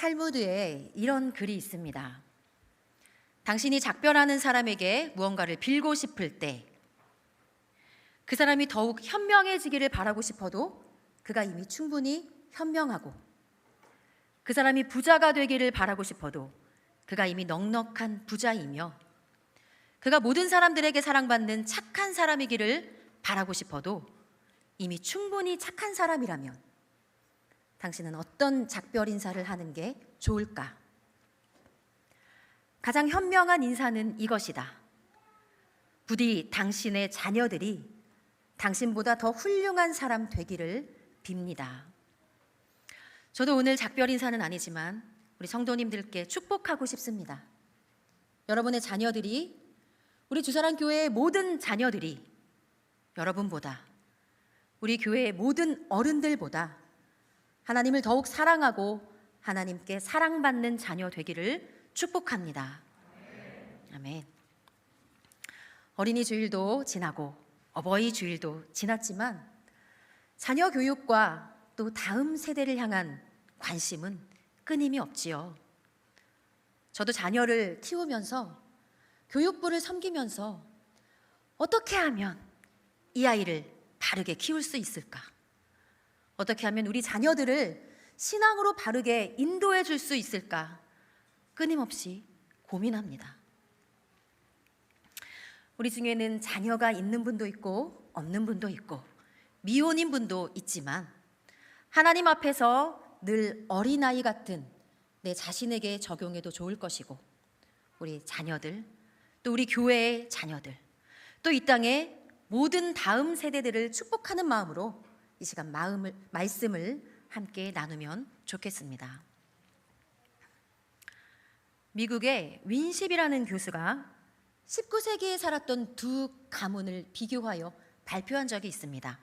탈무드에 이런 글이 있습니다. 당신이 작별하는 사람에게 무언가를 빌고 싶을 때 그 사람이 더욱 현명해지기를 바라고 싶어도 그가 이미 충분히 현명하고, 그 사람이 부자가 되기를 바라고 싶어도 그가 이미 넉넉한 부자이며, 그가 모든 사람들에게 사랑받는 착한 사람이기를 바라고 싶어도 이미 충분히 착한 사람이라면 당신은 어떤 작별 인사를 하는 게 좋을까? 가장 현명한 인사는 이것이다. 부디 당신의 자녀들이 당신보다 더 훌륭한 사람 되기를 빕니다. 저도 오늘 작별 인사는 아니지만 우리 성도님들께 축복하고 싶습니다. 여러분의 자녀들이, 우리 주사랑교회의 모든 자녀들이 여러분보다, 우리 교회의 모든 어른들보다 하나님을 더욱 사랑하고 하나님께 사랑받는 자녀 되기를 축복합니다. 아멘. 어린이 주일도 지나고 어버이 주일도 지났지만 자녀 교육과 또 다음 세대를 향한 관심은 끊임이 없지요. 저도 자녀를 키우면서, 교육부를 섬기면서 어떻게 하면 이 아이를 바르게 키울 수 있을까? 어떻게 하면 우리 자녀들을 신앙으로 바르게 인도해 줄 수 있을까? 끊임없이 고민합니다. 우리 중에는 자녀가 있는 분도 있고 없는 분도 있고 미혼인 분도 있지만 하나님 앞에서 늘 어린아이 같은 내 자신에게 적용해도 좋을 것이고, 우리 자녀들, 또 우리 교회의 자녀들, 또 이 땅의 모든 다음 세대들을 축복하는 마음으로 이 시간 말씀을 함께 나누면 좋겠습니다. 미국의 윈십이라는 교수가 19세기에 살았던 두 가문을 비교하여 발표한 적이 있습니다.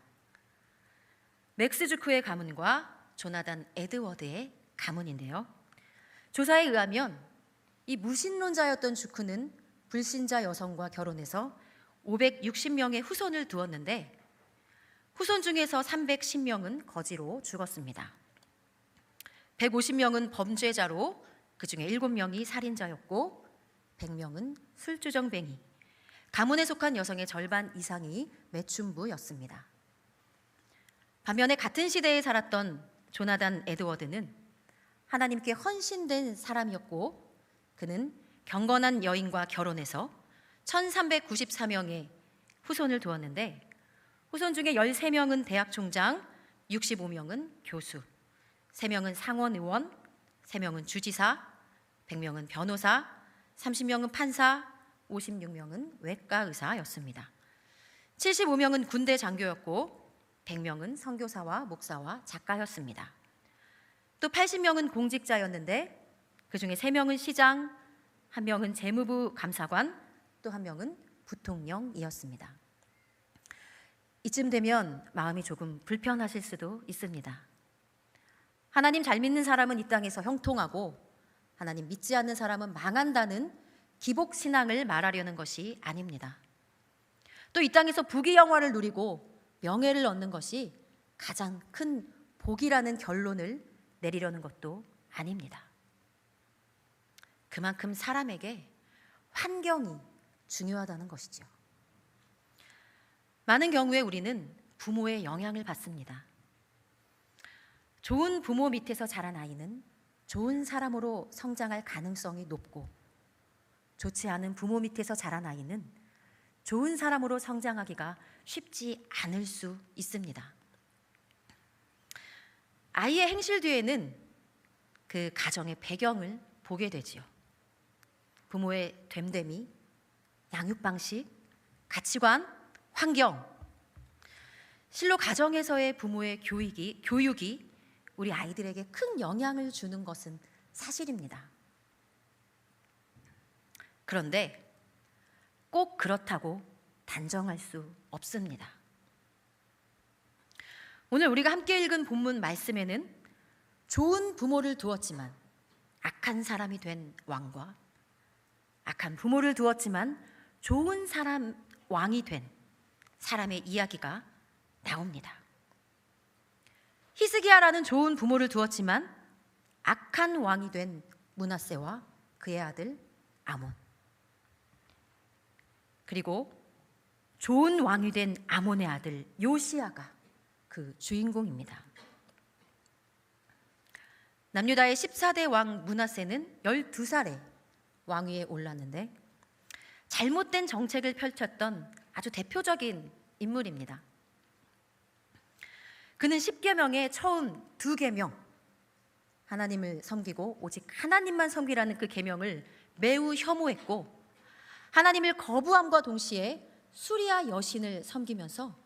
맥스 주크의 가문과 조나단 에드워드의 가문인데요. 조사에 의하면 이 무신론자였던 주크는 불신자 여성과 결혼해서 560명의 후손을 두었는데 후손 중에서 310명은 거지로 죽었습니다. 150명은 범죄자로, 그중에 7명이 살인자였고 100명은 술주정뱅이, 가문에 속한 여성의 절반 이상이 매춘부였습니다. 반면에 같은 시대에 살았던 조나단 에드워드는 하나님께 헌신된 사람이었고, 그는 경건한 여인과 결혼해서 1394명의 후손을 두었는데 후손 중에 13명은 대학 총장, 65명은 교수, 3명은 상원 의원, 3명은 주지사, 100명은 변호사, 30명은 판사, 56명은 외과 의사였습니다. 75명은 군대 장교였고 100명은 선교사와 목사와 작가였습니다. 또 80명은 공직자였는데 그중에 3명은 시장, 1명은 재무부 감사관, 또 1명은 부통령이었습니다. 이쯤 되면 마음이 조금 불편하실 수도 있습니다. 하나님 잘 믿는 사람은 이 땅에서 형통하고 하나님 믿지 않는 사람은 망한다는 기복신앙을 말하려는 것이 아닙니다. 또 이 땅에서 부귀영화를 누리고 명예를 얻는 것이 가장 큰 복이라는 결론을 내리려는 것도 아닙니다. 그만큼 사람에게 환경이 중요하다는 것이죠. 많은 경우에 우리는 부모의 영향을 받습니다. 좋은 부모 밑에서 자란 아이는 좋은 사람으로 성장할 가능성이 높고, 좋지 않은 부모 밑에서 자란 아이는 좋은 사람으로 성장하기가 쉽지 않을 수 있습니다. 아이의 행실 뒤에는 그 가정의 배경을 보게 되지요. 부모의 됨됨이, 양육 방식, 가치관, 환경, 실로 가정에서의 부모의 교육이 우리 아이들에게 큰 영향을 주는 것은 사실입니다. 그런데 꼭 그렇다고 단정할 수 없습니다. 오늘 우리가 함께 읽은 본문 말씀에는 좋은 부모를 두었지만 악한 사람이 된 왕과 악한 부모를 두었지만 좋은 사람 왕이 된 사람의 이야기가 나옵니다. 히스기야라는 좋은 부모를 두었지만 악한 왕이 된 므낫세와 그의 아들 아몬, 그리고 좋은 왕이 된 아몬의 아들 요시야가 그 주인공입니다. 남유다의 14대 왕 므낫세는 12살에 왕위에 올랐는데 잘못된 정책을 펼쳤던 아주 대표적인 인물입니다. 그는 10계명의 처음 2계명, 하나님을 섬기고 오직 하나님만 섬기라는 그 계명을 매우 혐오했고, 하나님을 거부함과 동시에 수리아 여신을 섬기면서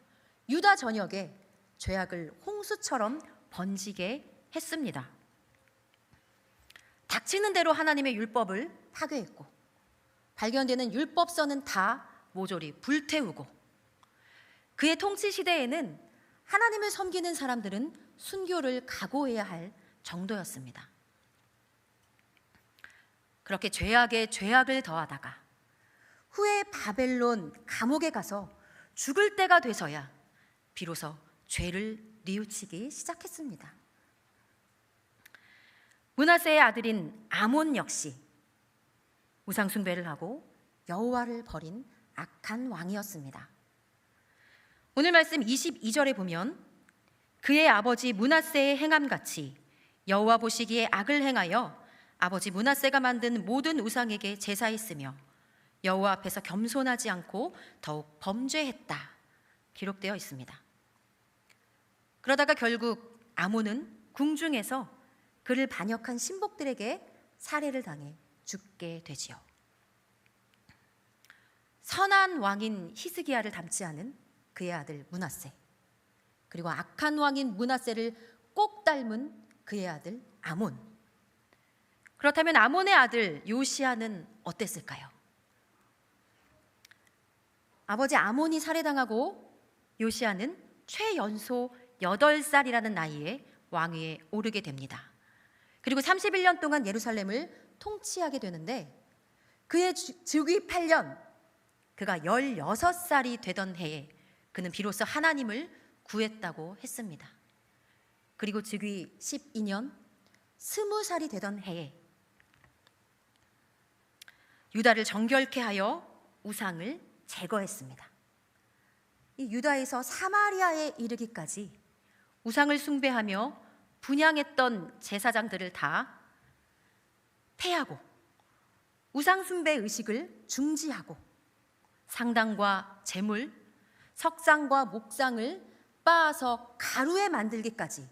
유다 전역에 죄악을 홍수처럼 번지게 했습니다. 닥치는 대로 하나님의 율법을 파괴했고, 발견되는 율법서는 다 모조리 불태우고, 그의 통치 시대에는 하나님을 섬기는 사람들은 순교를 각오해야 할 정도였습니다. 그렇게 죄악에 죄악을 더하다가 후에 바벨론 감옥에 가서 죽을 때가 돼서야 비로소 죄를 뉘우치기 시작했습니다. 므낫세의 아들인 아몬 역시 우상 숭배를 하고 여호와를 버린 악한 왕이었습니다. 오늘 말씀 22절에 보면 그의 아버지 므낫세의 행함같이 여호와 보시기에 악을 행하여 아버지 므낫세가 만든 모든 우상에게 제사했으며 여호와 앞에서 겸손하지 않고 더욱 범죄했다 기록되어 있습니다. 그러다가 결국 아몬은 궁중에서 그를 반역한 신복들에게 살해를 당해 죽게 되지요. 선한 왕인 히스기야를 닮지 않은 그의 아들 므낫세, 그리고 악한 왕인 므낫세를 꼭 닮은 그의 아들 아몬. 그렇다면 아몬의 아들 요시야는 어땠을까요? 아버지 아몬이 살해당하고 요시야는 최연소 8살이라는 나이에 왕위에 오르게 됩니다. 그리고 31년 동안 예루살렘을 통치하게 되는데, 그의 즉위 8년, 그가 16살이 되던 해에 그는 비로소 하나님을 구했다고 했습니다. 그리고 즉위 12년, 20살이 되던 해에 유다를 정결케 하여 우상을 제거했습니다. 이 유다에서 사마리아에 이르기까지 우상을 숭배하며 분향했던 제사장들을 다 폐하고 우상 숭배 의식을 중지하고 상당과 제물, 석상과 목상을 빻아서 가루에 만들기까지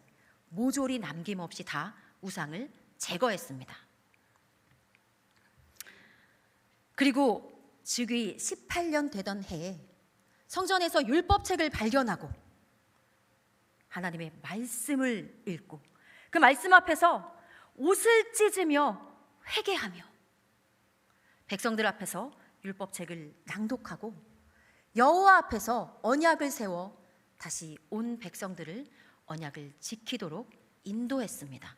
모조리 남김없이 다 우상을 제거했습니다. 그리고 즉위 18년 되던 해에 성전에서 율법책을 발견하고 하나님의 말씀을 읽고 그 말씀 앞에서 옷을 찢으며 회개하며 백성들 앞에서 율법책을 낭독하고 여호와 앞에서 언약을 세워 다시 온 백성들을 언약을 지키도록 인도했습니다.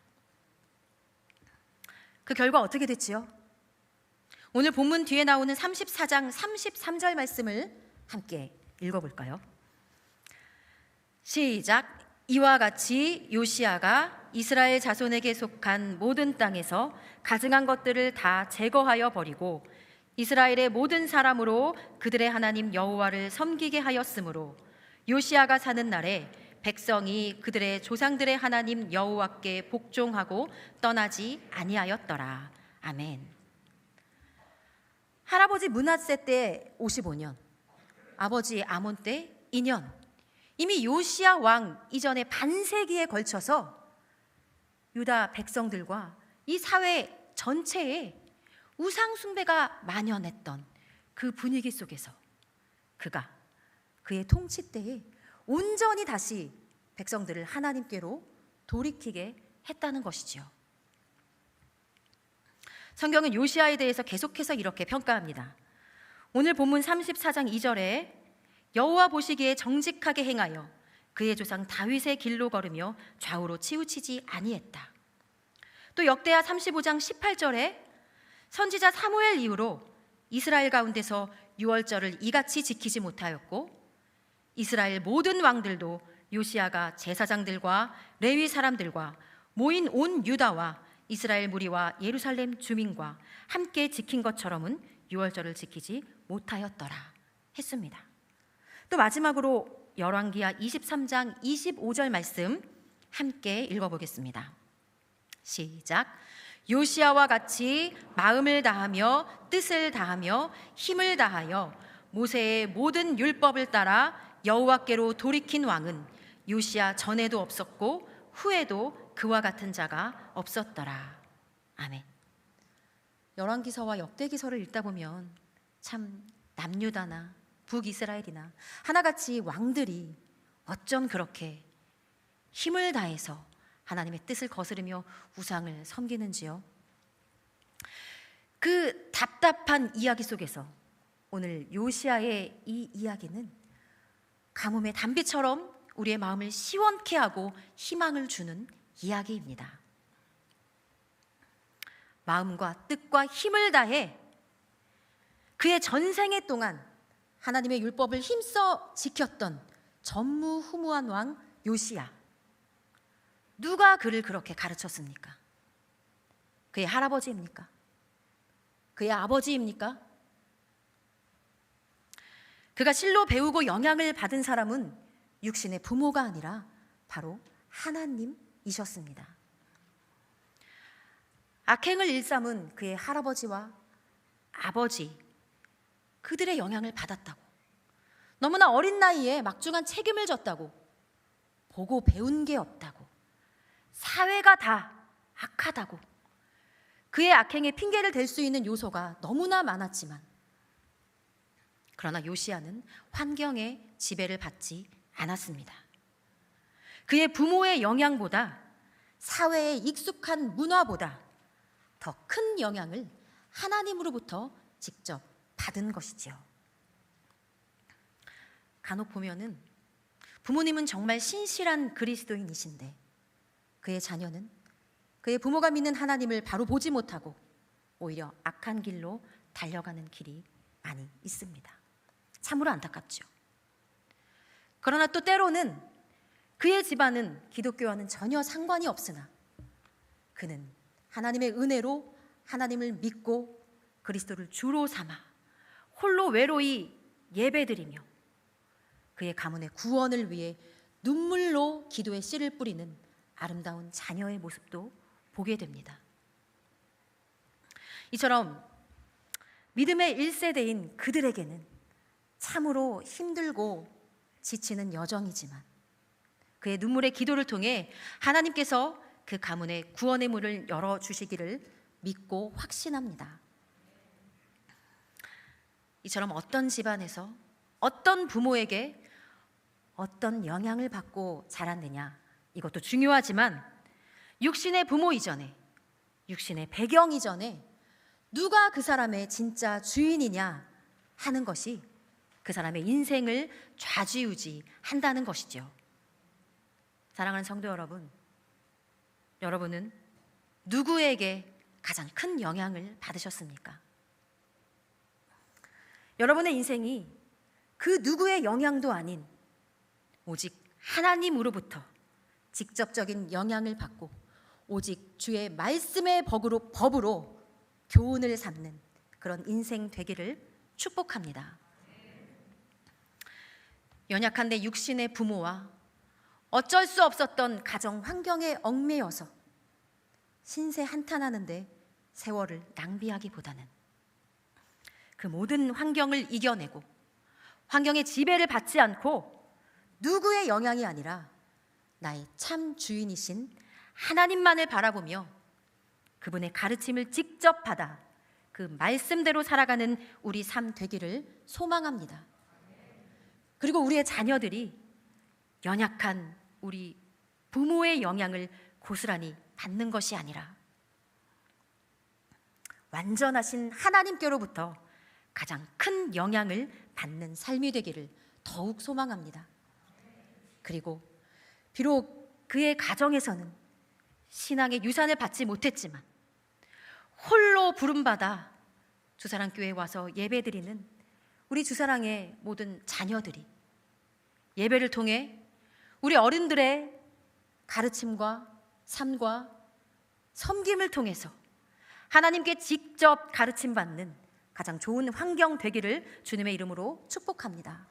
그 결과 어떻게 됐지요? 오늘 본문 뒤에 나오는 34장 33절 말씀을 함께 읽어볼까요? 시작. 이와 같이 요시야가 이스라엘 자손에게 속한 모든 땅에서 가증한 것들을 다 제거하여 버리고 이스라엘의 모든 사람으로 그들의 하나님 여호와를 섬기게 하였으므로 요시야가 사는 날에 백성이 그들의 조상들의 하나님 여호와께 복종하고 떠나지 아니하였더라. 아멘. 할아버지 므낫세 때 55년, 아버지 아몬 때 2년, 이미 요시야 왕 이전에 반세기에 걸쳐서 유다 백성들과 이 사회 전체에 우상 숭배가 만연했던 그 분위기 속에서 그가 그의 통치 때에 온전히 다시 백성들을 하나님께로 돌이키게 했다는 것이지요. 성경은 요시야에 대해서 계속해서 이렇게 평가합니다. 오늘 본문 34장 2절에 여호와 보시기에 정직하게 행하여 그의 조상 다윗의 길로 걸으며 좌우로 치우치지 아니했다. 또 역대하 35장 18절에 선지자 사무엘 이후로 이스라엘 가운데서 유월절을 이같이 지키지 못하였고 이스라엘 모든 왕들도 요시야가 제사장들과 레위 사람들과 모인 온 유다와 이스라엘 무리와 예루살렘 주민과 함께 지킨 것처럼은 유월절을 지키지 못하였더라 했습니다. 또 마지막으로 열왕기하 23장 25절 말씀 함께 읽어보겠습니다. 시작. 요시야와 같이 마음을 다하며 뜻을 다하며 힘을 다하여 모세의 모든 율법을 따라 여호와께로 돌이킨 왕은 요시야 전에도 없었고 후에도 그와 같은 자가 없었더라. 아멘. 열왕기서와 역대기서를 읽다 보면 참 남유다나 북이스라엘이나 하나같이 왕들이 어쩜 그렇게 힘을 다해서 하나님의 뜻을 거스르며 우상을 섬기는지요. 그 답답한 이야기 속에서 오늘 요시야의 이 이야기는 가뭄의 단비처럼 우리의 마음을 시원케 하고 희망을 주는 이야기입니다. 마음과 뜻과 힘을 다해 그의 전생애 동안 하나님의 율법을 힘써 지켰던 전무후무한 왕 요시야. 누가 그를 그렇게 가르쳤습니까? 그의 할아버지입니까? 그의 아버지입니까? 그가 실로 배우고 영향을 받은 사람은 육신의 부모가 아니라 바로 하나님이셨습니다. 악행을 일삼은 그의 할아버지와 아버지, 그들의 영향을 받았다고, 너무나 어린 나이에 막중한 책임을 졌다고, 보고 배운 게 없다고, 사회가 다 악하다고, 그의 악행에 핑계를 댈 수 있는 요소가 너무나 많았지만, 그러나 요시야는 환경의 지배를 받지 않았습니다. 그의 부모의 영향보다, 사회의 익숙한 문화보다 더 큰 영향을 하나님으로부터 직접 받은 것이지요. 간혹 보면은 부모님은 정말 신실한 그리스도인이신데 그의 자녀는 그의 부모가 믿는 하나님을 바로 보지 못하고 오히려 악한 길로 달려가는 길이 많이 있습니다. 참으로 안타깝죠. 그러나 또 때로는 그의 집안은 기독교와는 전혀 상관이 없으나 그는 하나님의 은혜로 하나님을 믿고 그리스도를 주로 삼아 홀로 외로이 예배드리며 그의 가문의 구원을 위해 눈물로 기도의 씨를 뿌리는 아름다운 자녀의 모습도 보게 됩니다. 이처럼 믿음의 1세대인 그들에게는 참으로 힘들고 지치는 여정이지만 그의 눈물의 기도를 통해 하나님께서 그 가문의 구원의 문을 열어주시기를 믿고 확신합니다. 이처럼 어떤 집안에서 어떤 부모에게 어떤 영향을 받고 자랐느냐, 이것도 중요하지만 육신의 부모 이전에, 육신의 배경 이전에 누가 그 사람의 진짜 주인이냐 하는 것이 그 사람의 인생을 좌지우지한다는 것이죠. 사랑하는 성도 여러분, 여러분은 누구에게 가장 큰 영향을 받으셨습니까? 여러분의 인생이 그 누구의 영향도 아닌 오직 하나님으로부터 직접적인 영향을 받고 오직 주의 말씀의 법으로 교훈을 삼는 그런 인생 되기를 축복합니다. 연약한 내 육신의 부모와 어쩔 수 없었던 가정 환경에 얽매여서 신세 한탄하는데 세월을 낭비하기보다는 그 모든 환경을 이겨내고 환경의 지배를 받지 않고 누구의 영향이 아니라 나의 참 주인이신 하나님만을 바라보며 그분의 가르침을 직접 받아 그 말씀대로 살아가는 우리 삶 되기를 소망합니다. 그리고 우리의 자녀들이 연약한 우리 부모의 영향을 고스란히 받는 것이 아니라 완전하신 하나님께로부터 가장 큰 영향을 받는 삶이 되기를 더욱 소망합니다. 그리고 비록 그의 가정에서는 신앙의 유산을 받지 못했지만 홀로 부름받아 주사랑교회에 와서 예배드리는 우리 주사랑의 모든 자녀들이 예배를 통해 우리 어른들의 가르침과 삶과 섬김을 통해서 하나님께 직접 가르침받는 가장 좋은 환경 되기를 주님의 이름으로 축복합니다.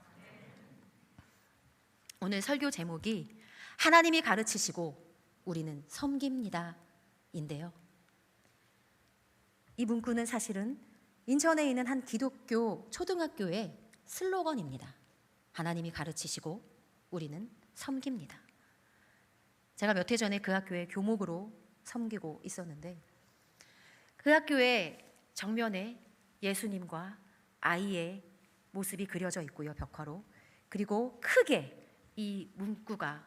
오늘 설교 제목이 하나님이 가르치시고 우리는 섬깁니다 인데요, 이 문구는 사실은 인천에 있는 한 기독교 초등학교의 슬로건입니다. 하나님이 가르치시고 우리는 섬깁니다. 제가 몇 해 전에 그 학교에 교목으로 섬기고 있었는데, 그 학교의 정면에 예수님과 아이의 모습이 그려져 있고요, 벽화로. 그리고 크게 이 문구가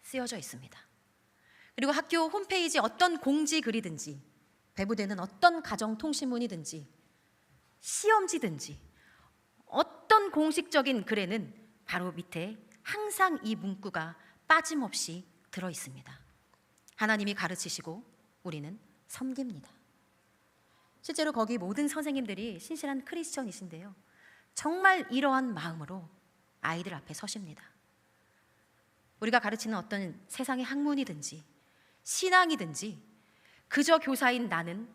쓰여져 있습니다. 그리고 학교 홈페이지 어떤 공지 글이든지, 배부되는 어떤 가정 통신문이든지, 시험지든지 어떤 공식적인 글에는 바로 밑에 항상 이 문구가 빠짐없이 들어 있습니다. 하나님이 가르치시고 우리는 섬깁니다. 실제로 거기 모든 선생님들이 신실한 크리스천이신데요, 정말 이러한 마음으로 아이들 앞에 서십니다. 우리가 가르치는 어떤 세상의 학문이든지 신앙이든지 그저 교사인 나는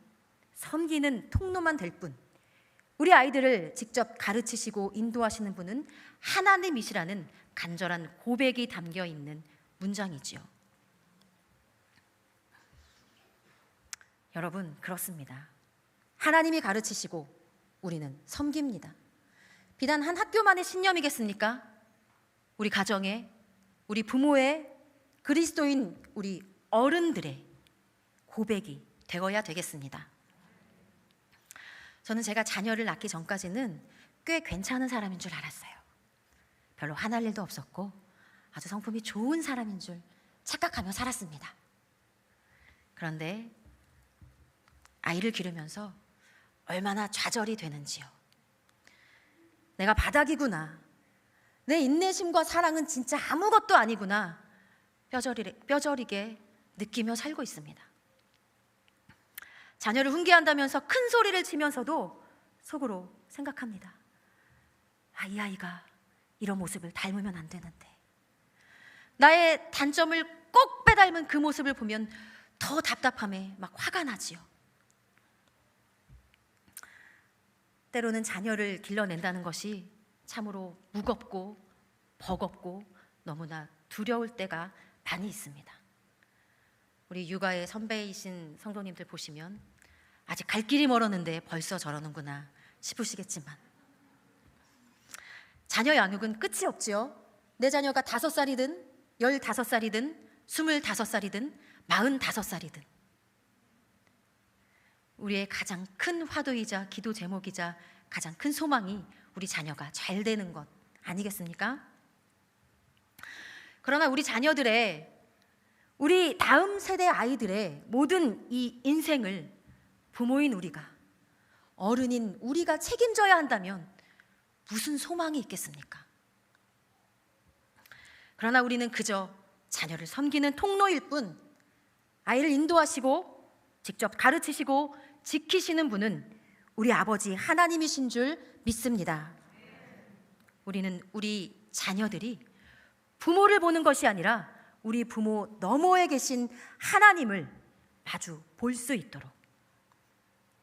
섬기는 통로만 될 뿐, 우리 아이들을 직접 가르치시고 인도하시는 분은 하나님이시라는 간절한 고백이 담겨 있는 문장이지요. 여러분, 그렇습니다. 하나님이 가르치시고 우리는 섬깁니다. 비단 한 학교만의 신념이겠습니까? 우리 가정의, 우리 부모의, 그리스도인 우리 어른들의 고백이 되어야 되겠습니다. 저는 제가 자녀를 낳기 전까지는 꽤 괜찮은 사람인 줄 알았어요. 별로 화날 일도 없었고 아주 성품이 좋은 사람인 줄 착각하며 살았습니다. 그런데 아이를 기르면서 얼마나 좌절이 되는지요. 내가 바닥이구나, 내 인내심과 사랑은 진짜 아무것도 아니구나, 뼈저리게 느끼며 살고 있습니다. 자녀를 훈계한다면서 큰 소리를 치면서도 속으로 생각합니다. 이 아이가 이런 모습을 닮으면 안 되는데, 나의 단점을 꼭 빼닮은 그 모습을 보면 더 답답함에 막 화가 나지요. 때로는 자녀를 길러낸다는 것이 참으로 무겁고 버겁고 너무나 두려울 때가 많이 있습니다. 우리 육아의 선배이신 성도님들 보시면 아직 갈 길이 멀었는데 벌써 저러는구나 싶으시겠지만, 자녀 양육은 끝이 없지요. 내 자녀가 5살이든 15살이든 25살이든 45살이든 우리의 가장 큰 화두이자 기도 제목이자 가장 큰 소망이 우리 자녀가 잘 되는 것 아니겠습니까? 그러나 우리 자녀들의, 우리 다음 세대 아이들의 모든 이 인생을 부모인 우리가, 어른인 우리가 책임져야 한다면 무슨 소망이 있겠습니까? 그러나 우리는 그저 자녀를 섬기는 통로일 뿐, 아이를 인도하시고 직접 가르치시고 지키시는 분은 우리 아버지 하나님이신 줄 믿습니다. 우리는 우리 자녀들이 부모를 보는 것이 아니라 우리 부모 너머에 계신 하나님을 마주 볼 수 있도록,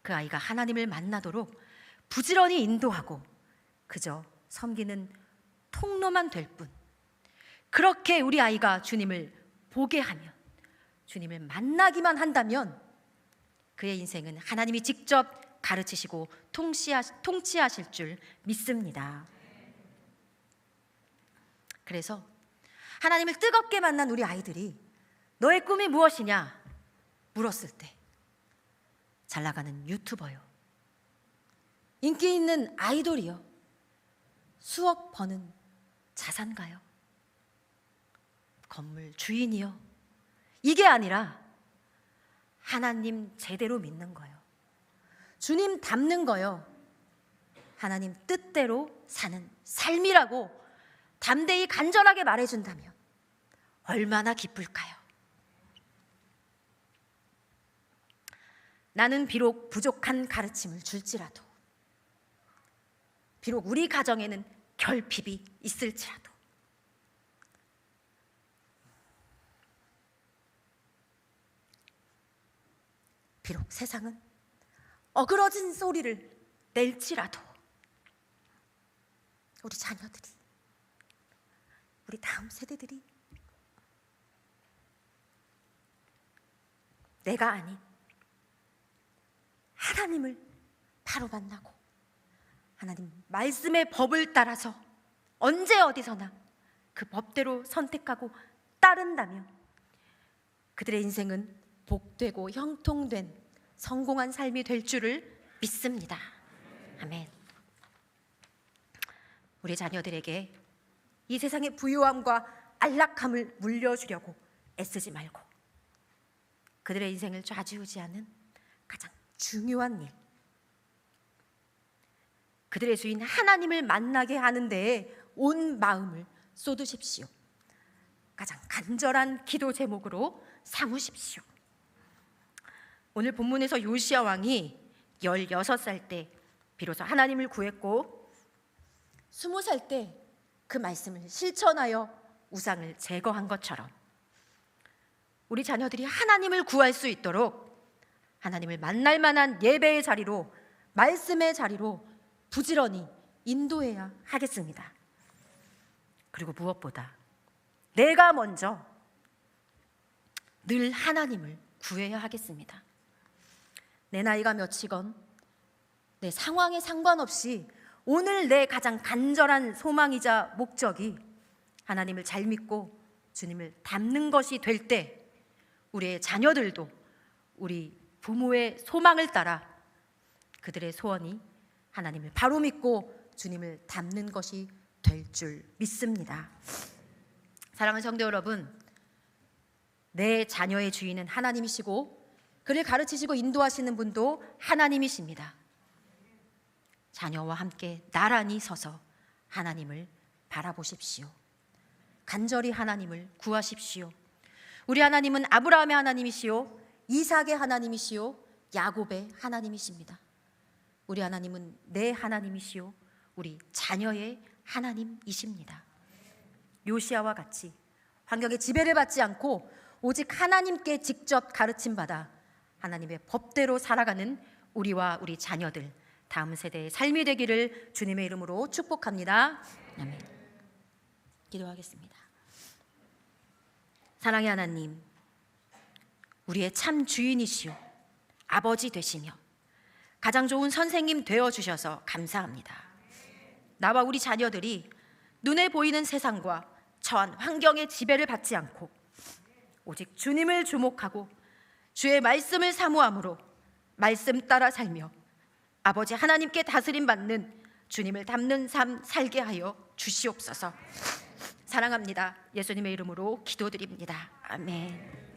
그 아이가 하나님을 만나도록 부지런히 인도하고 그저 섬기는 통로만 될 뿐, 그렇게 우리 아이가 주님을 보게 하면, 주님을 만나기만 한다면 그의 인생은 하나님이 직접 가르치시고 통치하실 줄 믿습니다. 그래서 하나님을 뜨겁게 만난 우리 아이들이 너의 꿈이 무엇이냐 물었을 때, 잘 나가는 유튜버요, 인기 있는 아이돌이요, 수억 버는 자산가요, 건물 주인이요, 이게 아니라 하나님 제대로 믿는 거요, 주님 닮는 거요, 하나님 뜻대로 사는 삶이라고 담대히 간절하게 말해준다면 얼마나 기쁠까요? 나는 비록 부족한 가르침을 줄지라도, 비록 우리 가정에는 결핍이 있을지라도, 비록 세상은 어그러진 소리를 낼지라도 우리 자녀들이, 우리 다음 세대들이 내가 아닌 하나님을 바로 만나고 하나님 말씀의 법을 따라서 언제 어디서나 그 법대로 선택하고 따른다면 그들의 인생은 복되고 형통된 성공한 삶이 될 줄을 믿습니다. 아멘. 우리 자녀들에게 이 세상의 부유함과 안락함을 물려주려고 애쓰지 말고 그들의 인생을 좌지우지하는 가장 중요한 일, 그들의 주인 하나님을 만나게 하는 데에 온 마음을 쏟으십시오. 가장 간절한 기도 제목으로 삼으십시오. 오늘 본문에서 요시야 왕이 16살 때 비로소 하나님을 구했고 20살 때 그 말씀을 실천하여 우상을 제거한 것처럼 우리 자녀들이 하나님을 구할 수 있도록 하나님을 만날 만한 예배의 자리로, 말씀의 자리로 부지런히 인도해야 하겠습니다. 그리고 무엇보다 내가 먼저 늘 하나님을 구해야 하겠습니다. 내 나이가 몇이건 내 상황에 상관없이 오늘 내 가장 간절한 소망이자 목적이 하나님을 잘 믿고 주님을 닮는 것이 될 때 우리의 자녀들도 우리 부모의 소망을 따라 그들의 소원이 하나님을 바로 믿고 주님을 닮는 것이 될 줄 믿습니다. 사랑하는 성도 여러분, 내 자녀의 주인은 하나님이시고 그를 가르치시고 인도하시는 분도 하나님이십니다. 자녀와 함께 나란히 서서 하나님을 바라보십시오. 간절히 하나님을 구하십시오. 우리 하나님은 아브라함의 하나님이시요 이삭의 하나님이시요 야곱의 하나님이십니다. 우리 하나님은 내 하나님이시요 우리 자녀의 하나님이십니다. 요시야와 같이 환경의 지배를 받지 않고 오직 하나님께 직접 가르침받아 하나님의 법대로 살아가는 우리와 우리 자녀들, 다음 세대의 삶이 되기를 주님의 이름으로 축복합니다. 아멘. 기도하겠습니다. 사랑의 하나님, 우리의 참 주인이시오 아버지 되시며 가장 좋은 선생님 되어주셔서 감사합니다. 나와 우리 자녀들이 눈에 보이는 세상과 처한 환경의 지배를 받지 않고 오직 주님을 주목하고 주의 말씀을 사모함으로 말씀 따라 살며 아버지 하나님께 다스림 받는 주님을 닮는 삶 살게 하여 주시옵소서. 사랑합니다. 예수님의 이름으로 기도드립니다. 아멘.